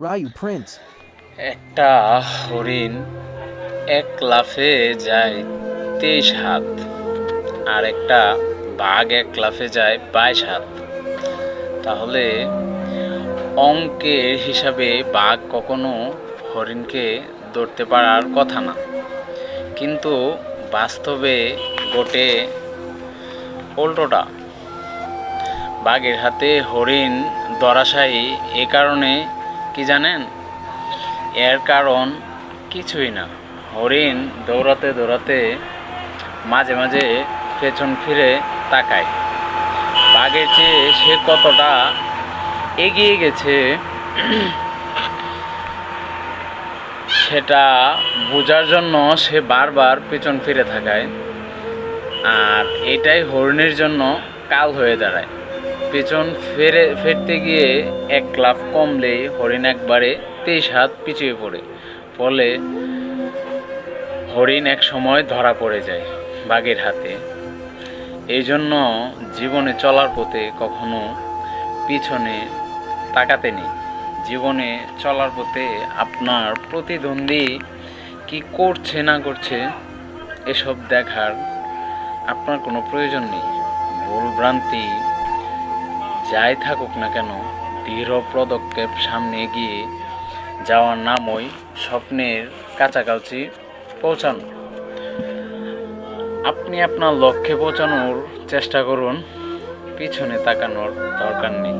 Ryu Prince. একটা হরিণ এক লাফে যায় 23 হাত, আর একটা বাঘ এক লাফে যায় 22 হাত। তাহলে অঙ্কের হিসাবে বাঘ কখনো হরিণকে ধরতে পারার কথা না, কিন্তু বাস্তবে ঘটে উল্টোটা। বাঘের হাতে হরিণ ধরাশায়ী এ কারণে কি জানেন? এর কারণ কিছুই না। হরিণ দৌড়াতে দৌড়াতে মাঝে মাঝে পেছন ফিরে তাকায়। বাঘের চেয়ে সে কতটা এগিয়ে গেছে সেটা বোঝার জন্য সে বারবার পেছন ফিরে তাকায়। আর এটাই হরিণের জন্য কাল হয়ে দাঁড়ায়। পেছন ফিরতে গিয়ে এক লাফ কমলেই হরিণ একবারে 23 হাত পিছিয়ে পড়ে। ফলে হরিণ এক সময় ধরা পড়ে যায় বাঘের হাতে। এই জন্য জীবনে চলার পথে কখনো পিছনে তাকাতে নেই। জীবনে চলার পথে আপনার প্রতিদ্বন্দ্বী কি করছে না করছে এসব দেখার আপনার কোনো প্রয়োজন নেই। ভুলভ্রান্তি যাই থাকুক না কেন, দৃঢ় পদক্ষেপ সামনে এগিয়ে যাওয়ার নামই স্বপ্নের কাছাকাছি পৌঁছানো। আপনি আপনার লক্ষ্যে পৌঁছানোর চেষ্টা করুন, পিছনে তাকানোর দরকার নেই।